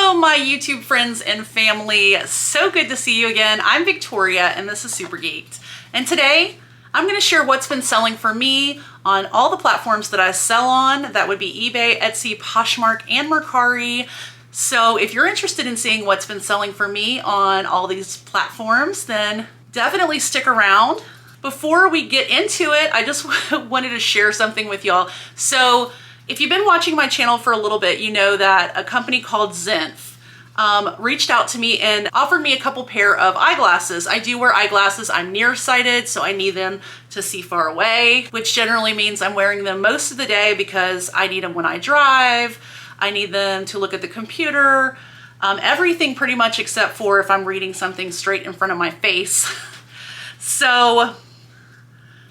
Hello, my YouTube friends and family. So good to see you again. I'm Victoria and this is Super Geeked. And today I'm going to share what's been selling for me on all the platforms that I sell on. That would be eBay, Etsy, Poshmark, and Mercari. So if you're interested in seeing what's been selling for me on all these platforms, then definitely stick around. Before we get into it, I just wanted to share something with y'all. So if you've been watching my channel for a little bit, you know that a company called Zenf reached out to me and offered me a couple pair of eyeglasses. I do wear eyeglasses. I'm nearsighted, so I need them to see far away, which generally means I'm wearing them most of the day because I need them when I drive. I need them to look at the computer, everything pretty much except for if I'm reading something straight in front of my face. So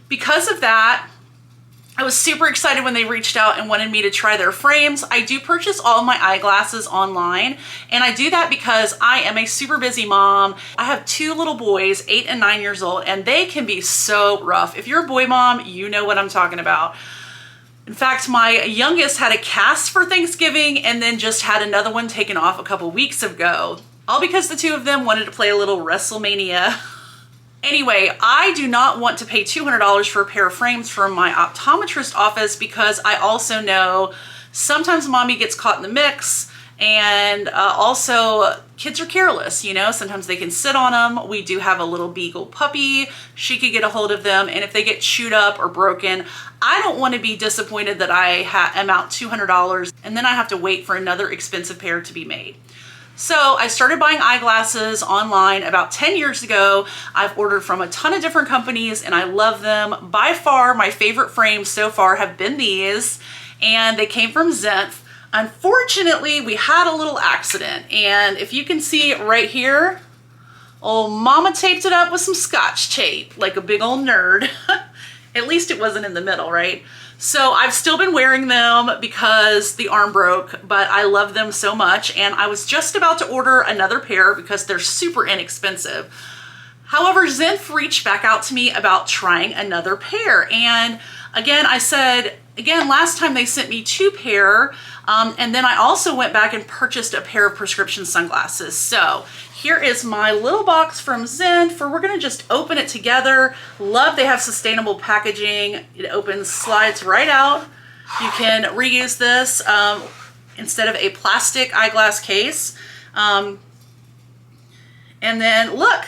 because of that, I was super excited when they reached out and wanted me to try their frames. I do purchase all of my eyeglasses online, and I do that because I am a super busy mom. I have two little boys, 8 and 9 years old, and they can be so rough. If you're a boy mom, you know what I'm talking about. In fact, my youngest had a cast for Thanksgiving and then just had another one taken off a couple weeks ago. All because the two of them wanted to play a little WrestleMania. Anyway, I do not want to pay $200 for a pair of frames from my optometrist office because I also know sometimes mommy gets caught in the mix, and also kids are careless, you know, sometimes they can sit on them. We do have a little beagle puppy. She could get a hold of them, and if they get chewed up or broken, I don't want to be disappointed that I am out $200 and then I have to wait for another expensive pair to be made. So I started buying eyeglasses online about 10 years ago. I've ordered from a ton of different companies and I love them. By far, my favorite frames so far have been these, and they came from Zenf. Unfortunately, we had a little accident, and if you can see right here, old mama taped it up with some Scotch tape like a big old nerd. At least it wasn't in the middle, right? So I've still been wearing them because the arm broke, but I love them so much. And I was just about to order another pair because they're super inexpensive. However, Zenf reached back out to me about trying another pair. And again, I said, last time they sent me 2 pair. And then I also went back and purchased a pair of prescription sunglasses. So here is my little box from Zenf. We're gonna just open it together. Love they have sustainable packaging. It opens, slides right out. You can reuse this instead of a plastic eyeglass case. And then look,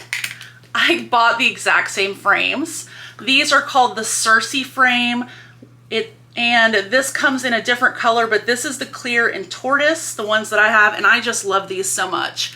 I bought the exact same frames. These are called the Cersei frame. And this comes in a different color, but this is the clear and tortoise, the ones that I have, and I just love these so much.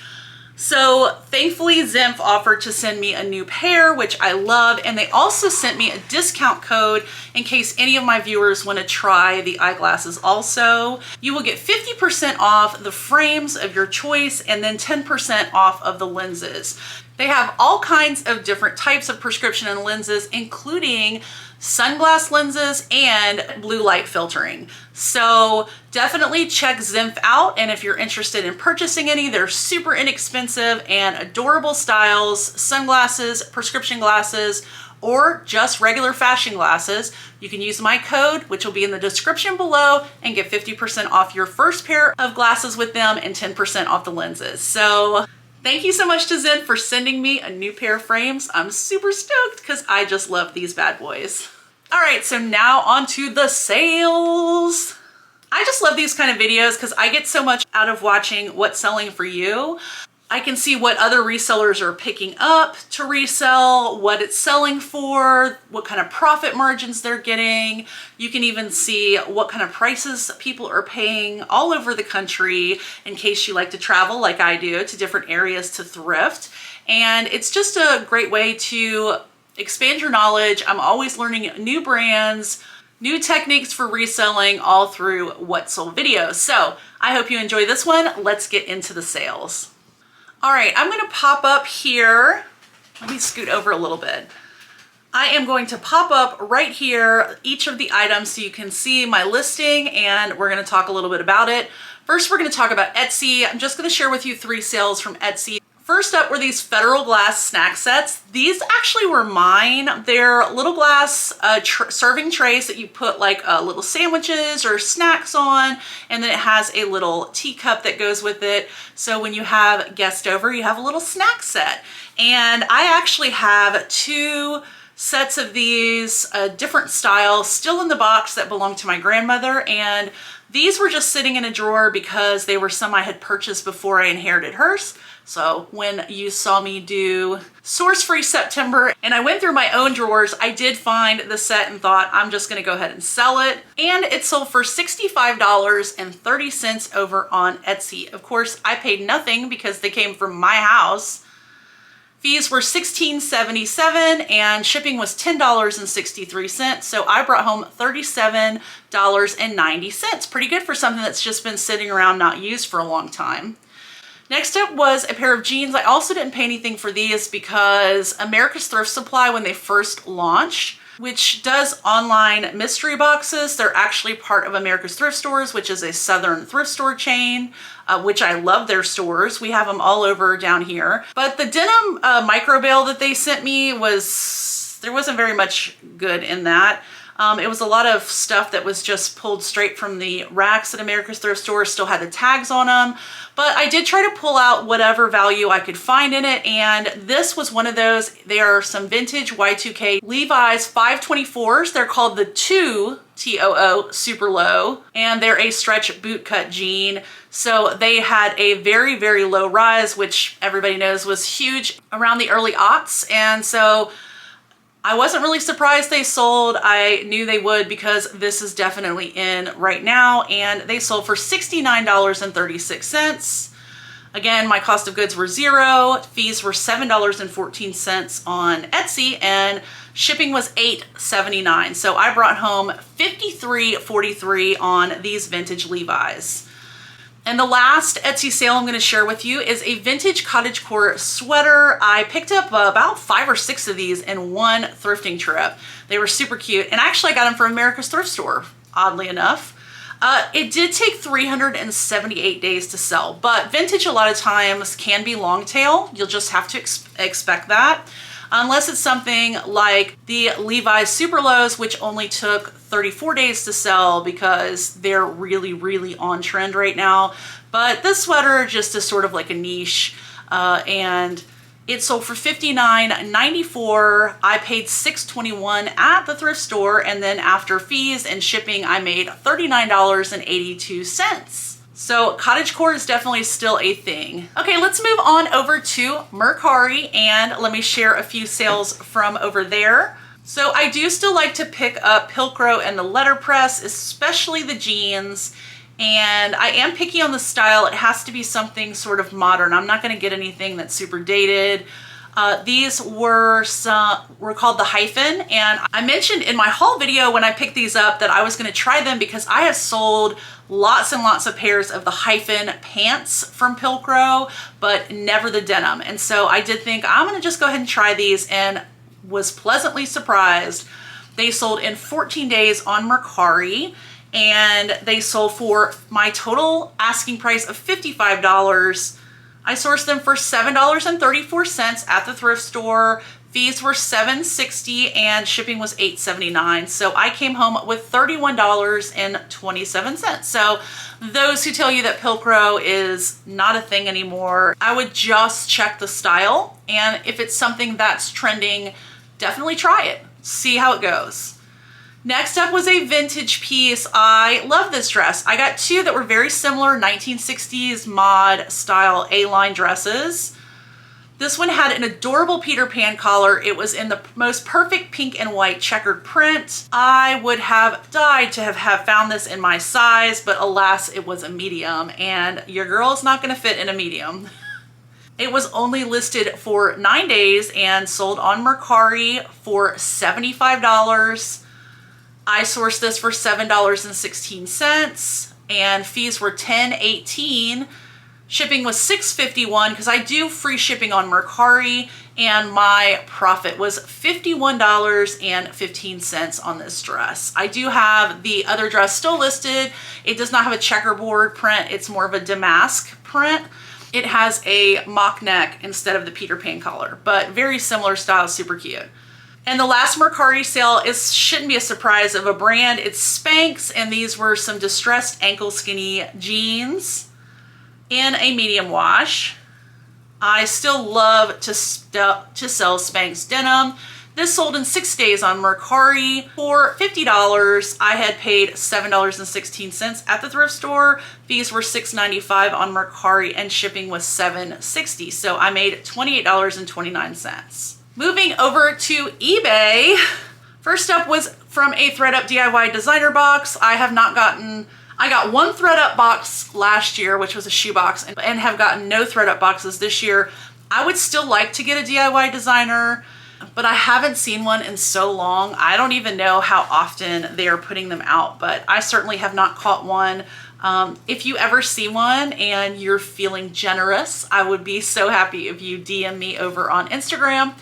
So thankfully Zenf offered to send me a new pair, which I love, and they also sent me a discount code in case any of my viewers want to try the eyeglasses also. You will get 50% off the frames of your choice and then 10% off of the lenses. They have all kinds of different types of prescription and lenses, including sunglass lenses and blue light filtering. So definitely check Zenf out, and if you're interested in purchasing any, they're super inexpensive and adorable styles, sunglasses, prescription glasses, or just regular fashion glasses. You can use my code, which will be in the description below, and get 50% off your first pair of glasses with them and 10% off the lenses. So thank you so much to Zenf for sending me a new pair of frames. I'm super stoked because I just love these bad boys. All right, so now on to the sales. I just love these kind of videos because I get so much out of watching what's selling for you. I can see what other resellers are picking up to resell, what it's selling for, what kind of profit margins they're getting. You can even see what kind of prices people are paying all over the country in case you like to travel like I do to different areas to thrift. And it's just a great way to expand your knowledge. I'm always learning new brands, new techniques for reselling all through what sold videos. So I hope you enjoy this one. Let's get into the sales. All right, I'm gonna pop up here. Let me scoot over a little bit. I am going to pop up right here each of the items so you can see my listing, and we're gonna talk a little bit about it. First, we're gonna talk about Etsy. I'm just gonna share with you 3 sales from Etsy. First up were these Federal Glass snack sets. These actually were mine. They're little glass serving trays that you put like little sandwiches or snacks on, and then it has a little teacup that goes with it. So when you have guests over, you have a little snack set. And I actually have 2 sets of these, different styles, still in the box that belonged to my grandmother, and these were just sitting in a drawer because they were some I had purchased before I inherited hers. So when you saw me do Source Free September and I went through my own drawers, I did find the set and thought I'm just gonna go ahead and sell it. And it sold for $65.30 over on Etsy. Of course, I paid nothing because they came from my house. Fees were $16.77 and shipping was $10.63. So I brought home $37.90. Pretty good for something that's just been sitting around not used for a long time. Next up was a pair of jeans. I also didn't pay anything for these because America's Thrift Supply, when they first launched, which does online mystery boxes, they're actually part of America's Thrift Stores, which is a southern thrift store chain, which I love their stores. We have them all over down here. But the denim micro bale that they sent me there wasn't very much good in that. It was a lot of stuff that was just pulled straight from the racks at America's Thrift Store, still had the tags on them. But I did try to pull out whatever value I could find in it, and this was one of those. They are some vintage Y2K Levi's 524s. They're called the 2 TOO super low, and they're a stretch boot cut jean. So they had a very, very low rise, which everybody knows was huge around the early aughts. And so I wasn't really surprised they sold. I knew they would because this is definitely in right now, and they sold for $69.36. Again, my cost of goods were $0. Fees were $7.14 on Etsy, and shipping was $8.79. So I brought home $53.43 on these vintage Levi's. And the last Etsy sale I'm going to share with you is a vintage cottagecore sweater. I picked up about 5 or 6 of these in one thrifting trip. They were super cute, and actually I got them from America's Thrift Store, oddly enough. It did take 378 days to sell, but vintage a lot of times can be long tail. You'll just have to expect that. Unless it's something like the Levi's Super Lows, which only took 34 days to sell because they're really, really on trend right now. But this sweater just is sort of like a niche, and it sold for $59.94. I paid $6.21 at the thrift store, and then after fees and shipping, I made $39.82. So cottagecore is definitely still a thing. Okay, let's move on over to Mercari, and let me share a few sales from over there. So I do still like to pick up Pilcrow and the letterpress, especially the jeans. And I am picky on the style. It has to be something sort of modern. I'm not gonna get anything that's super dated. These were called the Hyphen, and I mentioned in my haul video when I picked these up that I was gonna try them because I have sold lots and lots of pairs of the Hyphen pants from Pilcrow, but never the denim. And so I did think I'm gonna just go ahead and try these, and was pleasantly surprised. They sold in 14 days on Mercari, and they sold for my total asking price of $55. I sourced them for $7.34 at the thrift store. Fees were $7.60 and shipping was $8.79. So I came home with $31.27. So those who tell you that Pilcrow is not a thing anymore, I would just check the style. And if it's something that's trending, definitely try it. See how it goes. Next up was a vintage piece. I love this dress. I got 2 that were very similar 1960s mod style A-line dresses. This one had an adorable Peter Pan collar. It was in the most perfect pink and white checkered print. I would have died to have found this in my size, but alas, it was a medium, and your girl is not gonna fit in a medium. It was only listed for 9 days and sold on Mercari for $75. I sourced this for $7.16 and fees were $10.18. Shipping was $6.51 because I do free shipping on Mercari, and my profit was $51.15 on this dress. I do have the other dress still listed. It does not have a checkerboard print. It's more of a damask print. It has a mock neck instead of the Peter Pan collar, but very similar style, super cute. And the last Mercari sale shouldn't be a surprise of a brand. It's Spanx, and these were some distressed ankle skinny jeans in a medium wash. I still love to sell Spanx denim. This sold in 6 days on Mercari for $50. I had paid $7.16 at the thrift store. Fees were $6.95 on Mercari, and shipping was $7.60. So I made $28.29. Moving over to eBay. First up was from a ThredUp DIY designer box. I got one ThredUp box last year, which was a shoe box, and have gotten no ThredUp boxes this year. I would still like to get a DIY designer, but I haven't seen one in so long. I don't even know how often they are putting them out, but I certainly have not caught one. If you ever see one and you're feeling generous, I would be so happy if you DM me over on Instagram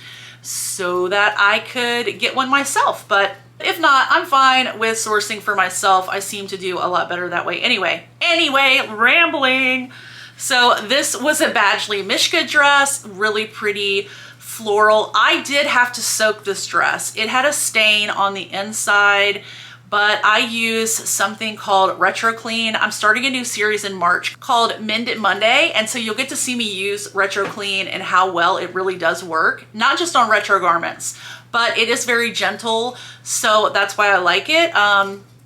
so that I could get one myself. But if not, I'm fine with sourcing for myself. I seem to do a lot better that way anyway. Rambling. So this was a Badgley Mishka dress, really pretty floral. I did have to soak this dress. It had a stain on the inside, but I use something called Retro Clean. I'm starting a new series in March called Mend It Monday, and so you'll get to see me use Retro Clean and how well it really does work, not just on retro garments, but it is very gentle, so that's why I like it.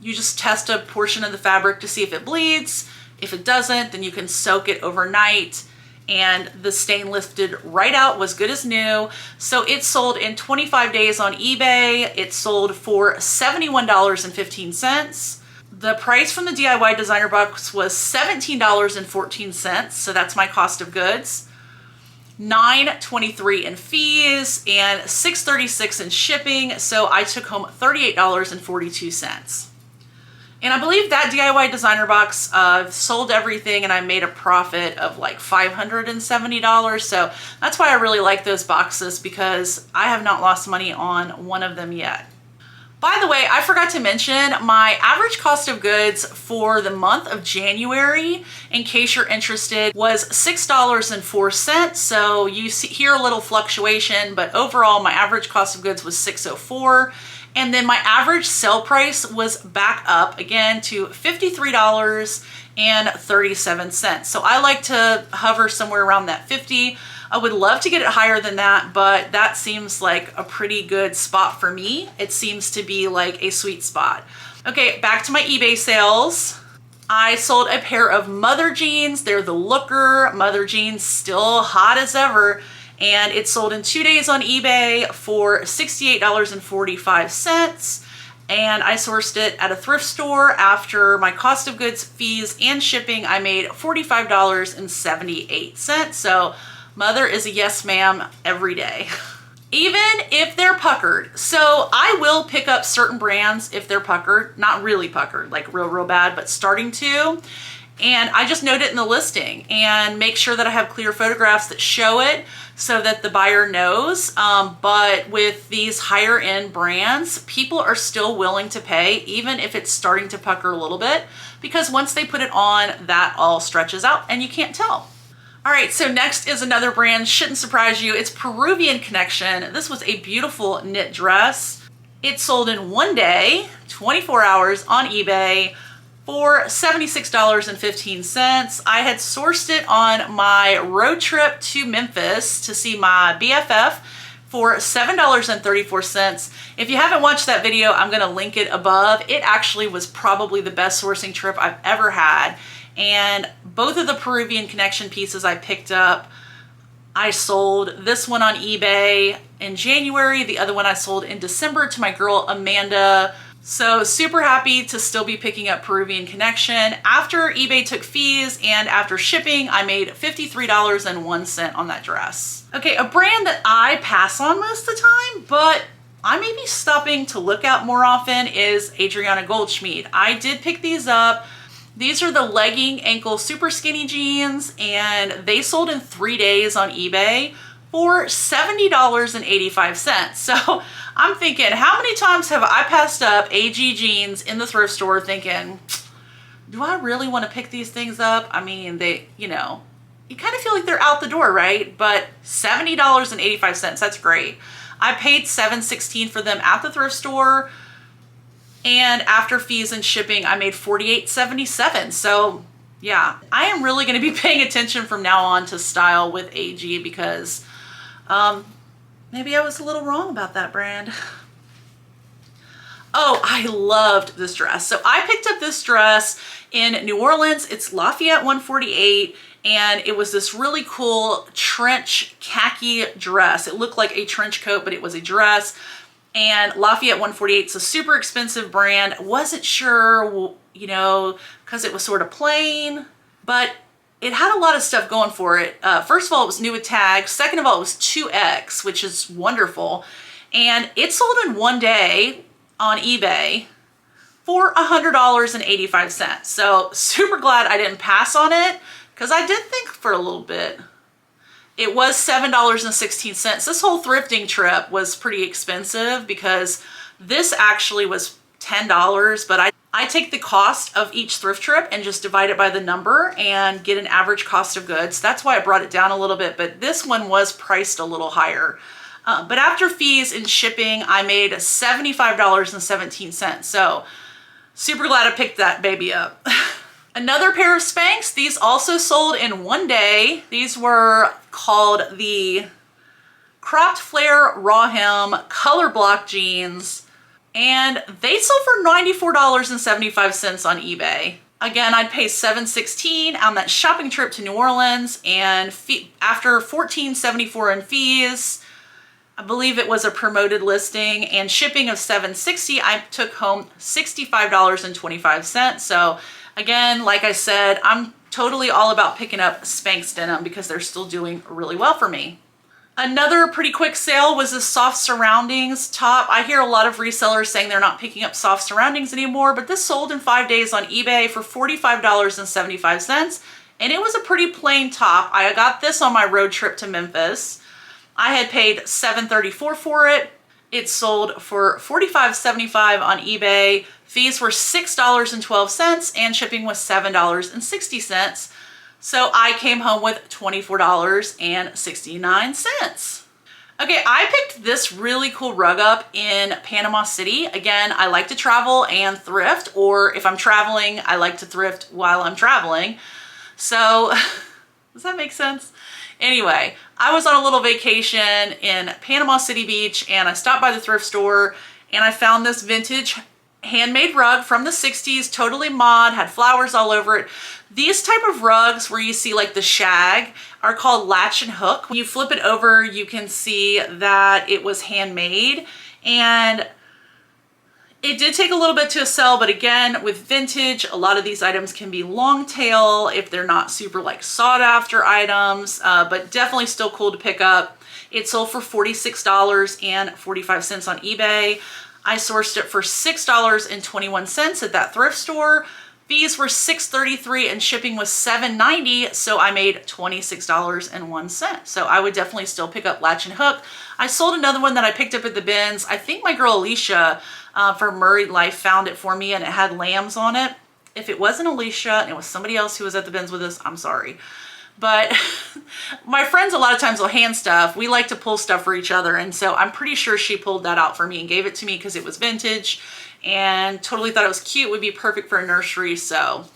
You just test a portion of the fabric to see if it bleeds. If it doesn't, then you can soak it overnight, and the stain lifted right out, was good as new. So it sold in 25 days on eBay. It sold for $71.15. The price from the DIY designer box was $17.14, so that's my cost of goods. $9.23 in fees and $6.36 in shipping, so I took home $38.42. And I believe that DIY designer box sold everything, and I made a profit of like $570. So that's why I really like those boxes, because I have not lost money on one of them yet. By the way, I forgot to mention my average cost of goods for the month of January, in case you're interested, was $6.04. So you hear a little fluctuation, but overall my average cost of goods was $6.04. And then my average sale price was back up again to $53.37. So I like to hover somewhere around that 50. I would love to get it higher than that, but that seems like a pretty good spot for me. It seems to be like a sweet spot. Okay, back to my eBay sales. I sold a pair of mother jeans. They're the Looker mother jeans, still hot as ever. And it sold in 2 days on eBay for $68.45. And I sourced it at a thrift store. After my cost of goods, fees, and shipping, I made $45.78. So mother is a yes ma'am every day. Even if they're puckered. So I will pick up certain brands if they're puckered, not really puckered, like real bad, but starting to. And I just note it in the listing and make sure that I have clear photographs that show it so that the buyer knows. But with these higher end brands, people are still willing to pay, even if it's starting to pucker a little bit, because once they put it on, that all stretches out and you can't tell. All right, so next is another brand, shouldn't surprise you. It's Peruvian Connection. This was a beautiful knit dress. It sold in 1 day, 24 hours on eBay for $76.15. I had sourced it on my road trip to Memphis to see my BFF for $7.34. If you haven't watched that video, I'm gonna link it above. It actually was probably the best sourcing trip I've ever had. And both of the Peruvian Connection pieces I picked up, I sold this one on eBay in January. The other one I sold in December to my girl Amanda. So super happy to still be picking up Peruvian Connection. After eBay took fees and after shipping, I made $53.01 on that dress. Okay, a brand that I pass on most of the time, but I may be stopping to look at more often, is Adriana Goldschmied. I did pick these up These are the legging ankle super skinny jeans, and they sold in 3 days on eBay for $70.85. So I'm thinking, how many times have I passed up AG jeans in the thrift store thinking, do I really want to pick these things up? I mean, they, you know, you kind of feel like they're out the door, right? But $70.85, that's great. I paid $7.16 for them at the thrift store. And after fees and shipping, I made $48.77. So yeah, I am really going to be paying attention from now on to style with AG because maybe I was a little wrong about that brand. Oh, I loved this dress. So I picked up this dress in New Orleans. It's Lafayette 148, and it was this really cool trench khaki dress. It looked like a trench coat, but it was a dress. And Lafayette 148 is a super expensive brand. Wasn't sure, you know, because it was sort of plain, but it had a lot of stuff going for it. First of all, it was new with tags. Second of all, it was 2X, which is wonderful. And it sold in 1 day on eBay for $100.85. So super glad I didn't pass on it because I did think for a little bit. It was $7.16. This whole thrifting trip was pretty expensive because this actually was $10, but I take the cost of each thrift trip and just divide it by the number and get an average cost of goods. That's why I brought it down a little bit, but this one was priced a little higher. But after fees and shipping, I made $75.17. So super glad I picked that baby up. Another pair of Spanx. These also sold in 1 day. These were called the Cropped Flare Raw Hem Color Block Jeans. And they sold for $94.75 on eBay. Again, I'd pay $7.16 on that shopping trip to New Orleans. And after $14.74 in fees, I believe it was a promoted listing, and shipping of $7.60, I took home $65.25. So again, like I said, I'm totally all about picking up Spanx denim because they're still doing really well for me. Another pretty quick sale was this soft surroundings top. I hear a lot of resellers saying they're not picking up soft surroundings anymore, but this sold in 5 days on eBay for $45.75. And it was a pretty plain top. I got this on my road trip to Memphis. I had paid $7.34 for it. It sold for $45.75 on eBay. Fees were $6.12 and shipping was $7.60. So I came home with $24.69. Okay, I picked this really cool rug up in Panama City. Again, I like to travel and thrift, or if I'm traveling, I like to thrift while I'm traveling. So does that make sense? Anyway, I was on a little vacation in Panama City Beach and I stopped by the thrift store and I found this vintage handmade rug from the 60s, totally mod, had flowers all over it. These type of rugs where you see like the shag are called latch and hook. When you flip it over, you can see that it was handmade, and it did take a little bit to sell, but again, with vintage, a lot of these items can be long tail if they're not super like sought after items, but definitely still cool to pick up. It sold for $46.45 on eBay. I sourced it for $6.21 at that thrift store. Fees were $6.33 and shipping was $7.90, so I made $26.01. So I would definitely still pick up latch and hook. I sold another one that I picked up at the bins. I think my girl Alicia for Murray Life found it for me, and it had lambs on it. If it wasn't Alicia and it was somebody else who was at the bins with us, I'm sorry. But my friends a lot of times will hand stuff. We like to pull stuff for each other, and so I'm pretty sure she pulled that out for me and gave it to me because it was vintage and totally thought it was cute, would be perfect for a nursery. So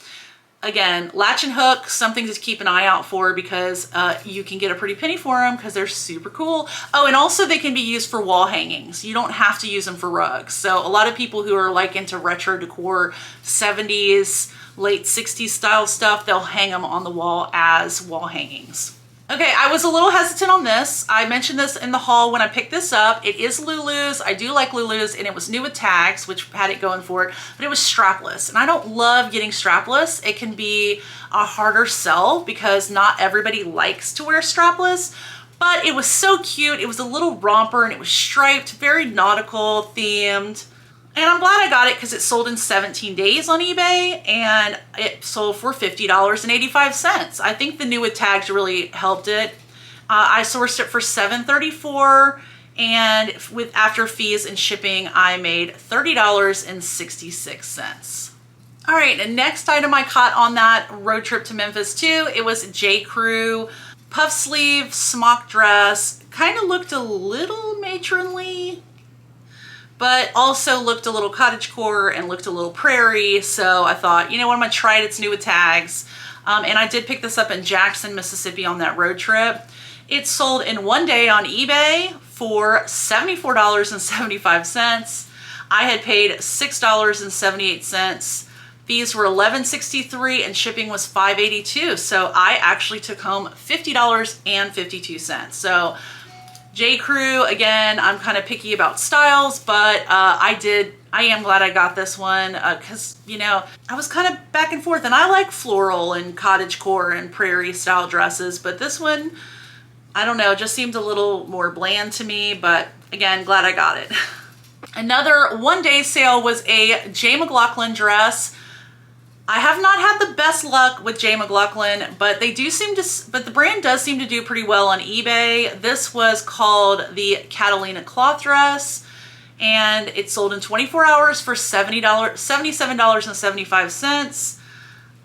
again, latch and hook, something to keep an eye out for because you can get a pretty penny for them because they're super cool. Oh, and also they can be used for wall hangings. You don't have to use them for rugs. So a lot of people who are like into retro decor, 70s, late 60s style stuff, they'll hang them on the wall as wall hangings. Okay, I was a little hesitant on this. I mentioned this in the haul when I picked this up. It is Lulu's. I do like Lulu's, and it was new with tags, which had it going for it, but it was strapless. And I don't love getting strapless. It can be a harder sell because not everybody likes to wear strapless, but it was so cute. It was a little romper and it was striped, very nautical themed. And I'm glad I got it because it sold in 17 days on eBay and it sold for $50.85. I think the new with tags really helped it. I sourced it for $7.34, and with after fees and shipping, I made $30.66. All right, and next item I caught on that road trip to Memphis too, it was J. Crew puff sleeve smock dress. Kind of looked a little matronly, but also looked a little cottagecore and looked a little prairie. So I thought, you know what, I'm gonna try it. It's new with tags. And I did pick this up in Jackson, Mississippi on that road trip. It sold in one day on eBay for $74.75. I had paid $6.78. Fees were $11.63 and shipping was $5.82. So I actually took home $50.52. So J. Crew, again, I'm kind of picky about styles, but I am glad I got this one because, you know, I was kind of back and forth, and I like floral and cottagecore and prairie style dresses, but this one, I don't know, just seemed a little more bland to me, but again, glad I got it. Another one-day sale was a J. McLaughlin dress. I have not had the best luck with J. McLaughlin, but the brand does seem to do pretty well on eBay. This was called the Catalina cloth dress, and it sold in 24 hours for $77.75.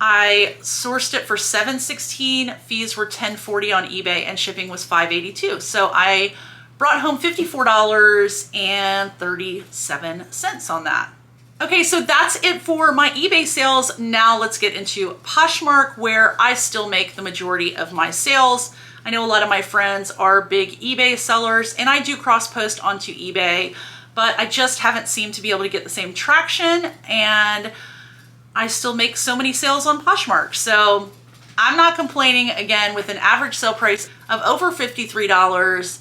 I sourced it for $7.16. Fees were $10.40 on eBay, and shipping was $5.82. So I brought home $54.37 on that. Okay, so that's it for my eBay sales. Now let's get into Poshmark, where I still make the majority of my sales. I know a lot of my friends are big eBay sellers, and I do cross-post onto eBay, but I just haven't seemed to be able to get the same traction, and I still make so many sales on Poshmark. So I'm not complaining. Again, with an average sale price of over $53,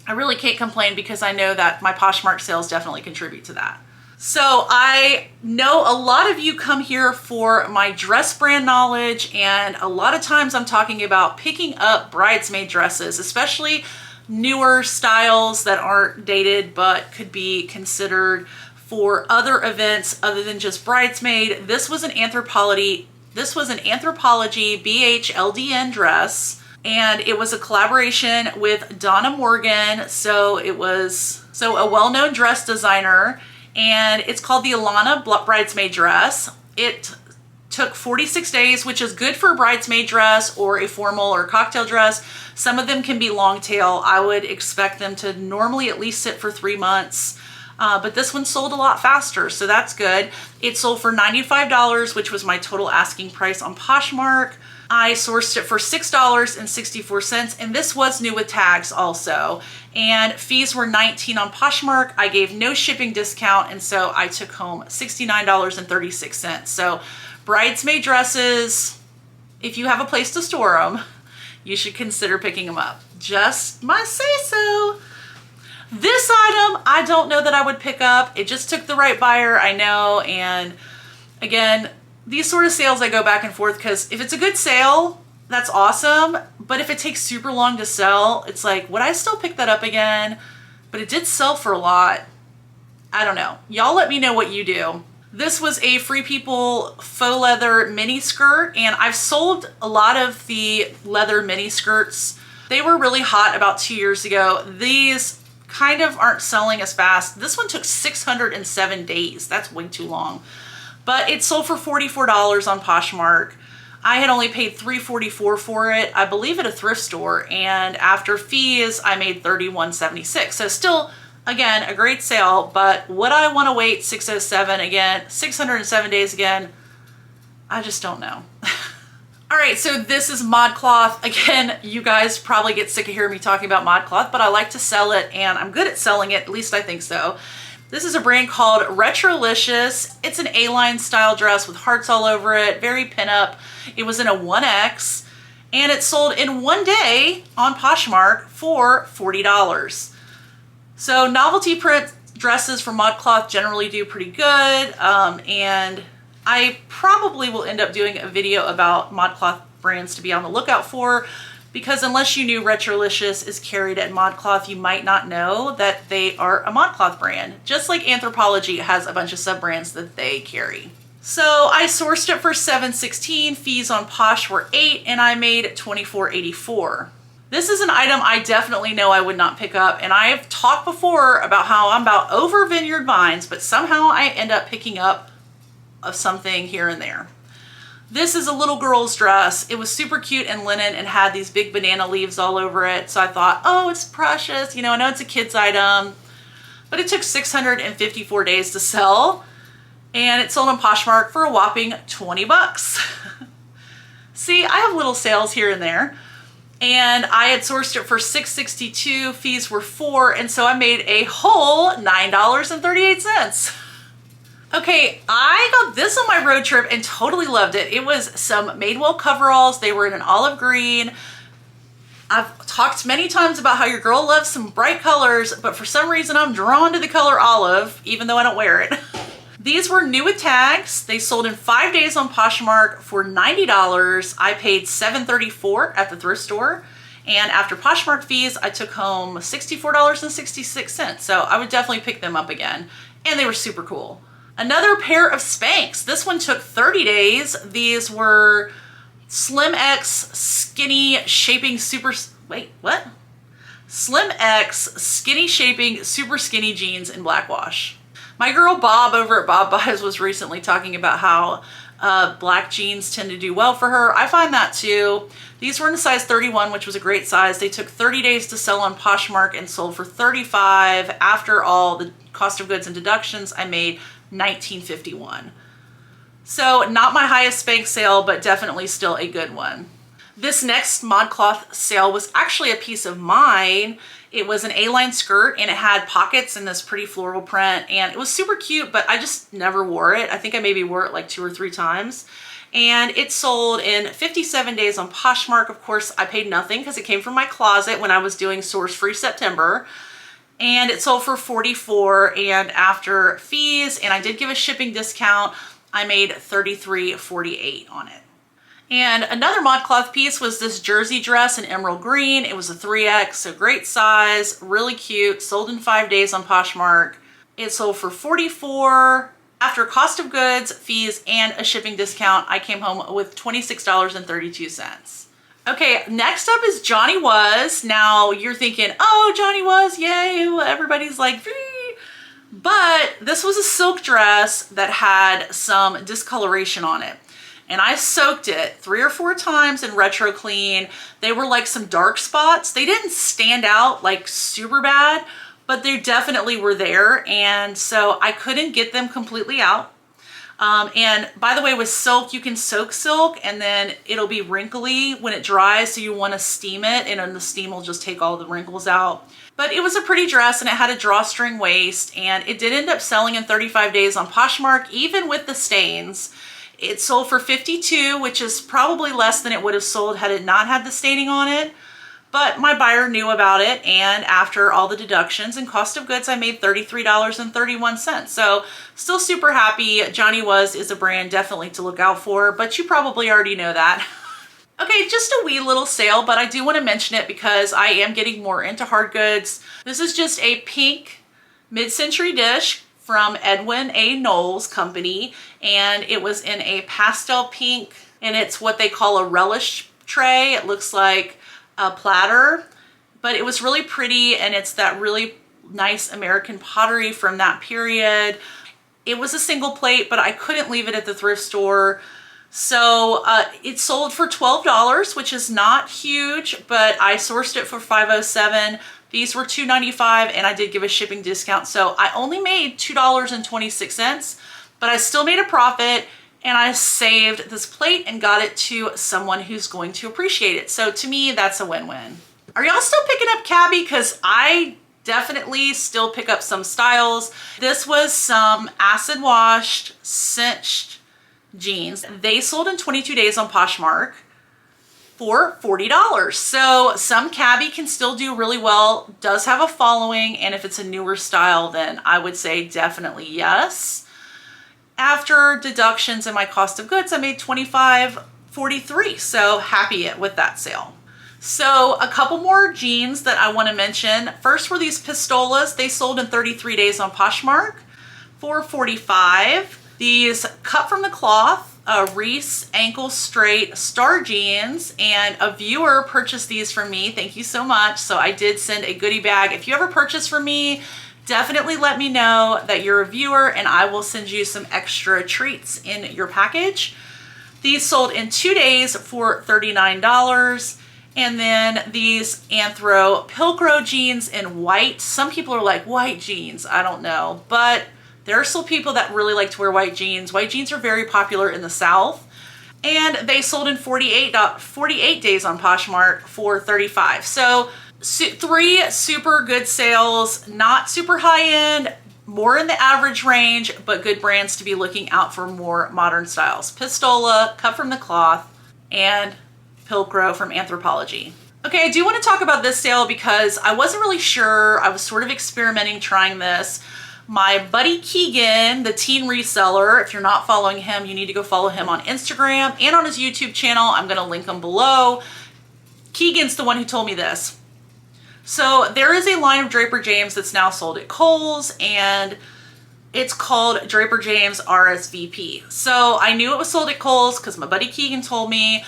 I really can't complain because I know that my Poshmark sales definitely contribute to that. So I know a lot of you come here for my dress brand knowledge, and a lot of times I'm talking about picking up bridesmaid dresses, especially newer styles that aren't dated but could be considered for other events other than just bridesmaid. This was an Anthropology BHLDN dress, and it was a collaboration with Donna Morgan. So it was a well-known dress designer, and it's called the Alana bridesmaid dress. It took 46 days, which is good for a bridesmaid dress or a formal or cocktail dress. Some of them can be long tail. I would expect them to normally at least sit for 3 months. But this one sold a lot faster, so that's good. It sold for $95, which was my total asking price on Poshmark. I sourced it for $6.64, and this was new with tags also. And fees were $19 on Poshmark. I gave no shipping discount, and so I took home $69.36. So bridesmaid dresses, if you have a place to store them, you should consider picking them up. Just my say-so. This item, I don't know that I would pick up. It just took the right buyer, I know. And again, these sort of sales, I go back and forth because if it's a good sale, that's awesome. But if it takes super long to sell, it's like, would I still pick that up again? But it did sell for a lot. I don't know. Y'all let me know what you do. This was a Free People faux leather mini skirt, and I've sold a lot of the leather mini skirts. They were really hot about 2 years ago. These kind of aren't selling as fast. This one took 607 days. That's way too long. But it sold for $44 on Poshmark. I had only paid $3.44 for it, I believe, at a thrift store, and after fees, I made $31.76. So still, again, a great sale, but would I want to wait 607 again, 607 days again? I just don't know. All right, so this is ModCloth. Again, you guys probably get sick of hearing me talking about ModCloth, but I like to sell it, and I'm good at selling it, at least I think so. This is a brand called Retrolicious. It's an A-line style dress with hearts all over it, very pinup. It was in a 1X, and it sold in one day on Poshmark for $40. So novelty print dresses from ModCloth generally do pretty good, and I probably will end up doing a video about ModCloth brands to be on the lookout for. because unless you knew Retrolicious is carried at ModCloth, you might not know that they are a ModCloth brand, just like Anthropologie has a bunch of sub-brands that they carry. So I sourced it for $7.16, fees on Posh were $8, and I made $24.84. This is an item I definitely know I would not pick up, and I have talked before about how I'm about over vineyard vines, but somehow I end up picking up something here and there. This is a little girl's dress. It was super cute and linen and had these big banana leaves all over it. So I thought, oh, it's precious. You know, I know it's a kid's item, but it took 654 days to sell, and it sold on Poshmark for a whopping 20 bucks. See, I have little sales here and there, and I had sourced it for $6.62, fees were $4, and so I made a whole $9.38. Okay, I got this on my road trip and totally loved it. It was some Madewell coveralls. They were in an olive green. I've talked many times about how your girl loves some bright colors, but for some reason I'm drawn to the color olive, even though I don't wear it. These were new with tags. They sold in 5 days on Poshmark for $90. I paid $7.34 at the thrift store. And after Poshmark fees, I took home $64.66. So I would definitely pick them up again. And they were super cool. Another pair of Spanx. This one took 30 days. These were Slim X Skinny Shaping Super, wait, what? Slim X Skinny Shaping Super Skinny Jeans in black wash. My girl Bob over at Bob Buys was recently talking about how black jeans tend to do well for her. I find that too. These were in a size 31, which was a great size. They took 30 days to sell on Poshmark and sold for $35. After all the cost of goods and deductions, I made $19.51. So not my highest Spanx sale, but definitely still a good one. This next ModCloth sale was actually a piece of mine. It was an A-line skirt and it had pockets in this pretty floral print, and it was super cute, but I just never wore it. I think I maybe wore it like 2 or 3 times. And it sold in 57 days on Poshmark. Of course, I paid nothing because it came from my closet when I was doing Source Free September. And it sold for $44, and after fees, and I did give a shipping discount, I made $33.48 on it. And another ModCloth piece was this jersey dress in emerald green. It was a 3X, so great size, really cute, sold in 5 days on Poshmark. It sold for $44. After cost of goods, fees, and a shipping discount, I came home with $26.32. Okay, next up is Johnny Was. Now you're thinking, oh, Johnny Was, yay, everybody's like, free. But this was a silk dress that had some discoloration on it. And I soaked it 3 or 4 times in Retro Clean. They were like some dark spots. They didn't stand out like super bad, but they definitely were there. And so I couldn't get them completely out. And by the way, with silk, you can soak silk and then it'll be wrinkly when it dries. So you want to steam it, and then the steam will just take all the wrinkles out. But it was a pretty dress and it had a drawstring waist, and it did end up selling in 35 days on Poshmark, even with the stains. It sold for $52, which is probably less than it would have sold had it not had the staining on it. But my buyer knew about it, and after all the deductions and cost of goods, I made $33.31. So still super happy. Johnny Was is a brand definitely to look out for, but you probably already know that. Okay, just a wee little sale, but I do want to mention it because I am getting more into hard goods. This is just a pink mid-century dish from Edwin A. Knowles Company, and it was in a pastel pink, and it's what they call a relish tray. It looks like a platter, but it was really pretty, and it's that really nice American pottery from that period. It was a single plate, but I couldn't leave it at the thrift store. So it sold for $12, which is not huge, but I sourced it for $5.07. These were $2.95, and I did give a shipping discount. So I only made $2.26, but I still made a profit, and I saved this plate and got it to someone who's going to appreciate it. So to me, that's a win-win. Are y'all still picking up cabbie? Because I definitely still pick up some styles. This was some acid washed, cinched jeans. They sold in 22 days on Poshmark for $40. So some cabbie can still do really well, does have a following, and if it's a newer style, then I would say definitely yes. After deductions and my cost of goods, I made $25.43, so happy with that sale. So a couple more jeans that I want to mention. First were these Pistolas. They sold in 33 days on Poshmark for $45. These cut from the cloth, Reese ankle straight star jeans, and a viewer purchased these from me. Thank you so much. So I did send a goodie bag. If you ever purchase from me, definitely let me know that you're a viewer and I will send you some extra treats in your package. These sold in 2 days for $39. And then these Anthro Pilcro jeans in white. Some people are like, white jeans, I don't know. But there are still people that really like to wear white jeans. White jeans are very popular in the South. And they sold in 48 days on Poshmark for $35. So 3 super good sales, not super high end, more in the average range, but good brands to be looking out for more modern styles. Pistola, cut from the cloth, and Pilcro from Anthropologie. Okay, I do want to talk about this sale because I wasn't really sure. I was sort of experimenting trying this. My buddy Keegan, the teen reseller, if you're not following him, you need to go follow him on Instagram and on his YouTube channel. I'm going to link them below. Keegan's the one who told me this. So there is a line of Draper James that's now sold at Kohl's, and it's called Draper James RSVP. So I knew it was sold at Kohl's because my buddy Keegan told me,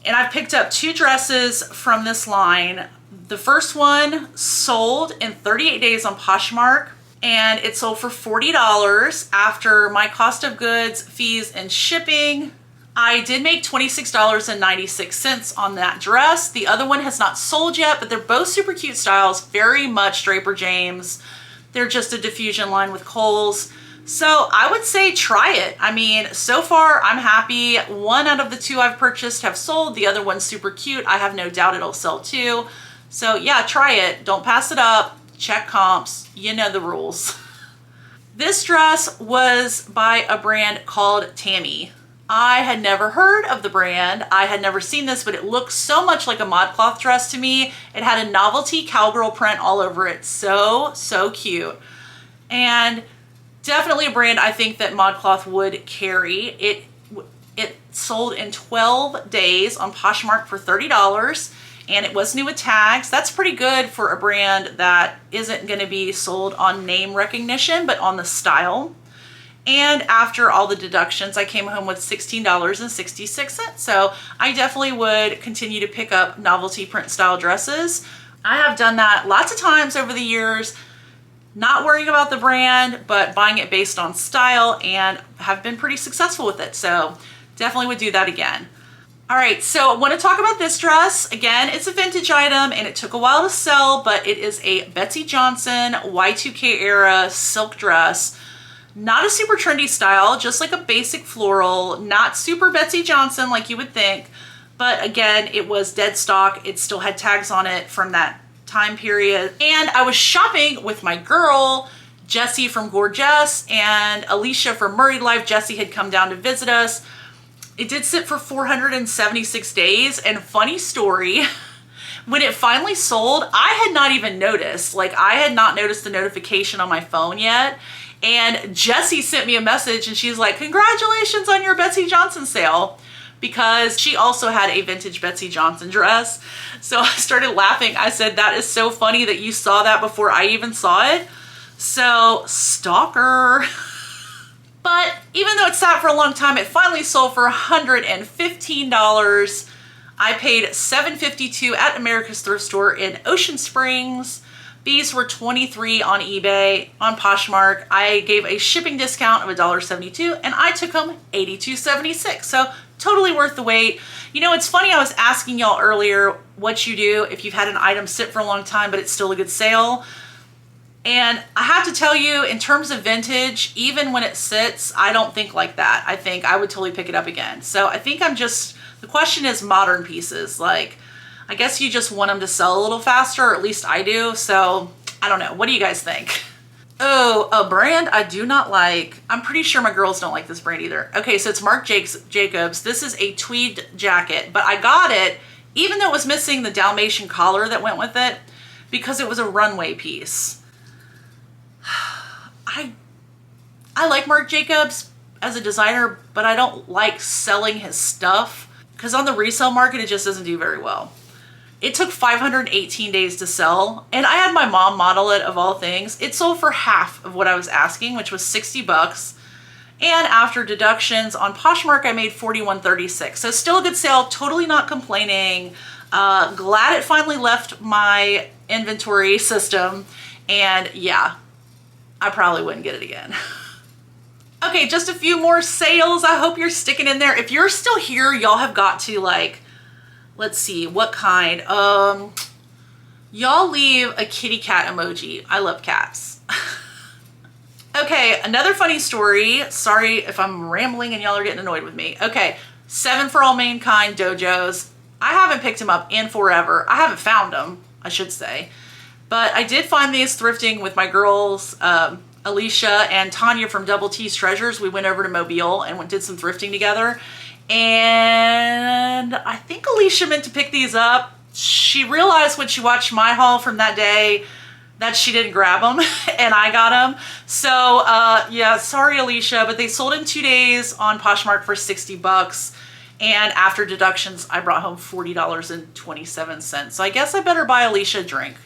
and I've picked up 2 dresses from this line. The first one sold in 38 days on Poshmark, and it sold for $40 after my cost of goods, fees, and shipping. I did make $26.96 on that dress. The other one has not sold yet, but they're both super cute styles, very much Draper James. They're just a diffusion line with Kohl's. So I would say try it. I mean, so far I'm happy. 1 out of the 2 I've purchased have sold. The other one's super cute. I have no doubt it'll sell too. So yeah, try it. Don't pass it up. Check comps. You know the rules. This dress was by a brand called Tanya. I had never heard of the brand. I had never seen this, but it looked so much like a ModCloth dress to me. It had a novelty cowgirl print all over it. So cute. And definitely a brand I think that ModCloth would carry. It sold in 12 days on Poshmark for $30, and it was new with tags. That's pretty good for a brand that isn't going to be sold on name recognition, but on the style. And after all the deductions, I came home with $16.66. So I definitely would continue to pick up novelty print style dresses. I have done that lots of times over the years, not worrying about the brand, but buying it based on style, and have been pretty successful with it. So definitely would do that again. All right, so I want to talk about this dress. Again, it's a vintage item and it took a while to sell, but it is a Betsey Johnson Y2K era silk dress. Not a super trendy style, just like a basic floral, not super Betsey Johnson like you would think. But again, it was dead stock. It still had tags on it from that time period. And I was shopping with my girl, Jessie from Jess, and Alicia from Murray Life. Jessie had come down to visit us. It did sit for 476 days, and funny story, when it finally sold, I had not even noticed. Like, I had not noticed the notification on my phone yet. And Jessie sent me a message and she's like, congratulations on your Betsey Johnson sale, because she also had a vintage Betsey Johnson dress. So I started laughing. I said, that is so funny that you saw that before I even saw it. So, stalker. But even though it sat for a long time, it finally sold for $115. I paid $7.52 at America's Thrift Store in Ocean Springs. These were $23 on eBay. On Poshmark, I gave a shipping discount of $1.72 and I took home $82.76. So totally worth the wait. You know, it's funny, I was asking y'all earlier what you do if you've had an item sit for a long time, but it's still a good sale. And I have to tell you, in terms of vintage, even when it sits, I don't think like that. I think I would totally pick it up again. So I think the question is modern pieces. Like, I guess you just want them to sell a little faster, or at least I do. So I don't know. What do you guys think? Oh, a brand I do not like. I'm pretty sure my girls don't like this brand either. Okay, so it's Marc Jacobs. This is a tweed jacket, but I got it even though it was missing the Dalmatian collar that went with it, because it was a runway piece. I like Marc Jacobs as a designer, but I don't like selling his stuff because on the resale market, it just doesn't do very well. It took 518 days to sell, and I had my mom model it, of all things. It sold for half of what I was asking, which was 60 bucks. And after deductions on Poshmark, I made $41.36. So still a good sale, totally not complaining. Glad it finally left my inventory system. And yeah, I probably wouldn't get it again. Okay, just a few more sales. I hope you're sticking in there. If you're still here, y'all have got to, like, let's see, what kind? Y'all leave a kitty cat emoji. I love cats. Okay, another funny story. Sorry if I'm rambling and y'all are getting annoyed with me. Okay, 7 For All Mankind dojos. I haven't picked them up in forever. I haven't found them, I should say. But I did find these thrifting with my girls, Alicia and Tanya from Double T's Treasures. We went over to Mobile and did some thrifting together. And I think Alicia meant to pick these up. She realized when she watched my haul from that day that she didn't grab them and I got them. So yeah, sorry Alicia, but they sold in 2 days on Poshmark for 60 bucks. And after deductions, I brought home $40.27. So I guess I better buy Alicia a drink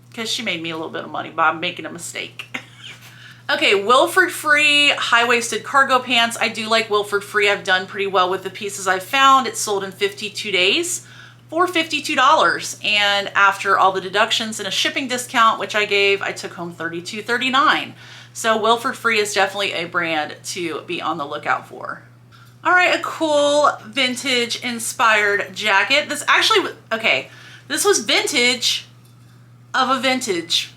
because she made me a little bit of money by making a mistake. Okay, Wilford Free high-waisted cargo pants. I do like Wilford Free. I've done pretty well with the pieces I've found. It sold in 52 days for $52. And after all the deductions and a shipping discount, which I gave, I took home $32.39. So Wilford Free is definitely a brand to be on the lookout for. All right, a cool vintage inspired jacket. This actually, okay, this was vintage of a vintage.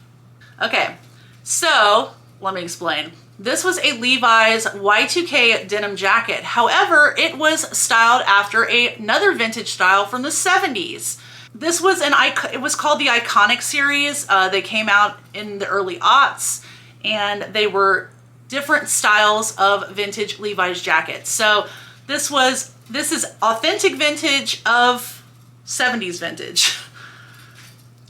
Okay, so let me explain. This was a Levi's Y2K denim jacket. However, it was styled after another vintage style from the 70s. This was it was called the Iconic series. They came out in the early aughts, and they were different styles of vintage Levi's jackets. So this is authentic vintage of 70s vintage.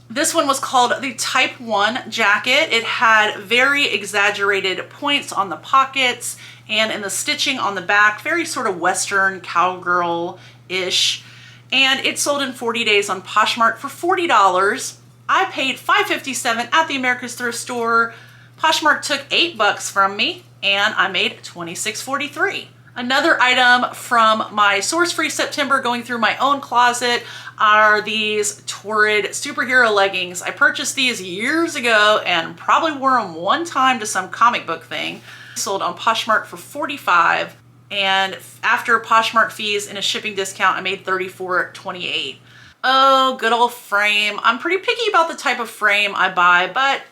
This one was called the Type 1 jacket. It had very exaggerated points on the pockets and in the stitching on the back, very sort of Western cowgirl-ish. And it sold in 40 days on Poshmark for $40. I paid $5.57 at the America's Thrift Store. Poshmark took $8 from me and I made $26.43. Another item from my Source Free September going through my own closet are these Torrid superhero leggings. I purchased these years ago and probably wore them one time to some comic book thing. Sold on Poshmark for $45, and after Poshmark fees and a shipping discount, I made $34.28. Oh, good old frame. I'm pretty picky about the type of frame I buy, but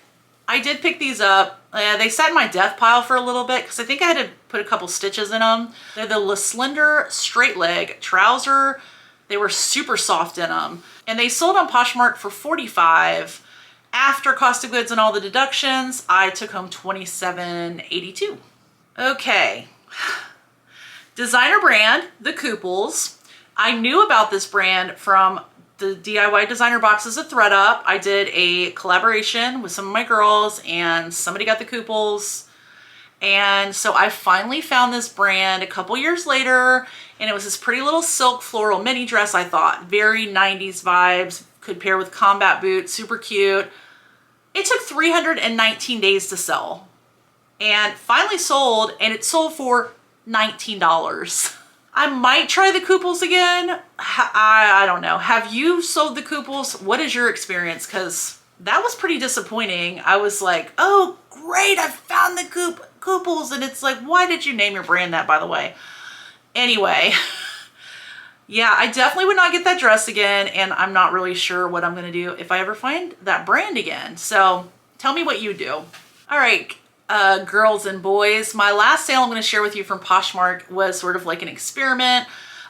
I did pick these up. They sat in my death pile for a little bit because I think I had to put a couple stitches in them. They're the Le Slender straight leg trouser. They were super soft in them. And they sold on Poshmark for $45. After cost of goods and all the deductions, I took home $27.82. Okay. Designer brand, the Kooples. I knew about this brand from the DIY designer boxes of ThredUp. I did a collaboration with some of my girls and somebody got the Kooples. And so I finally found this brand a couple years later, and it was this pretty little silk floral mini dress, I thought. Very 90s vibes, could pair with combat boots, super cute. It took 319 days to sell and finally sold, and it sold for $19. I might try the Kooples again. I don't know. Have you sold the Kooples? What is your experience? Because that was pretty disappointing. I was like, oh, great, I found the Kooples. And it's like, why did you name your brand that, by the way? Anyway, yeah, I definitely would not get that dress again. And I'm not really sure what I'm going to do if I ever find that brand again. So tell me what you do. All right. Girls and boys, my last sale I'm going to share with you from Poshmark was sort of like an experiment.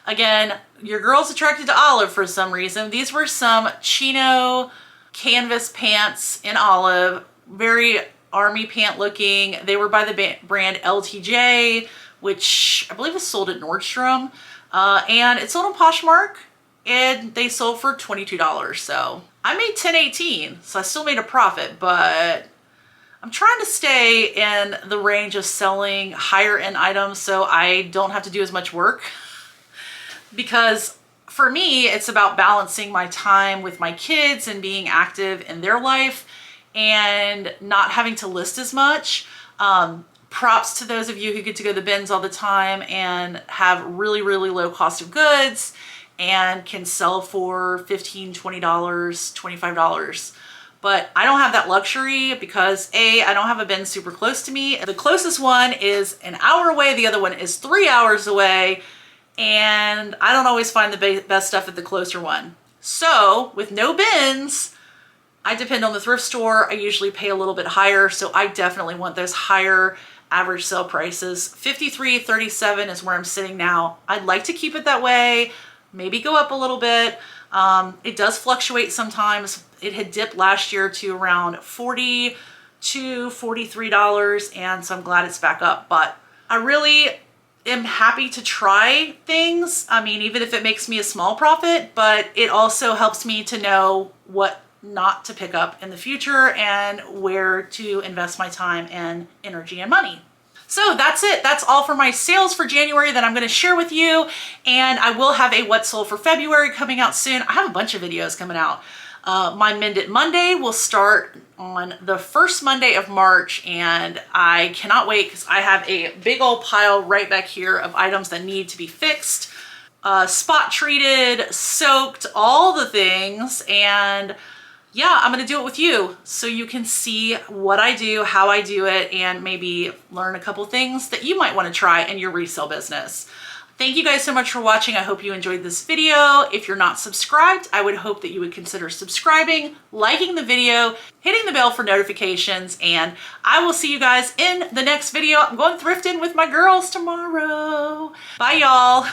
Again, your girl's attracted to olive for some reason. These were some chino canvas pants in olive, very army pant looking. They were by the brand LTJ, which I believe was sold at Nordstrom. And it sold on Poshmark and they sold for $22. So I made $10.18, so I still made a profit, but I'm trying to stay in the range of selling higher end items so I don't have to do as much work, because For me, it's about balancing my time with my kids and being active in their life and not having to list as much. Props to those of you who get to go to the bins all the time and have really, really low cost of goods and can sell for $15, $20, $25. But I don't have that luxury because A, I don't have a bin super close to me. The closest one is an hour away. The other one is 3 hours away. And I don't always find the best stuff at the closer one. So with no bins, I depend on the thrift store. I usually pay a little bit higher. So I definitely want those higher average sale prices. $53.37 is where I'm sitting now. I'd like to keep it that way, maybe go up a little bit. It does fluctuate sometimes. It had dipped last year to around $40 to $43. And so I'm glad it's back up, but I really am happy to try things. I mean, even if it makes me a small profit, but it also helps me to know what not to pick up in the future and where to invest my time and energy and money. So that's it. That's all for my sales for January that I'm going to share with you. And I will have a what sold for February coming out soon. I have a bunch of videos coming out. My Mend It Monday will start on the first Monday of March, and I cannot wait because I have a big old pile right back here of items that need to be fixed, spot treated, soaked, all the things. And yeah, I'm gonna do it with you so you can see what I do, how I do it, and maybe learn a couple things that you might want to try in your resale business. Thank you guys so much for watching. I hope you enjoyed this video. If you're not subscribed, I would hope that you would consider subscribing, liking the video, hitting the bell for notifications, and I will see you guys in the next video. I'm going thrifting with my girls tomorrow. Bye, y'all.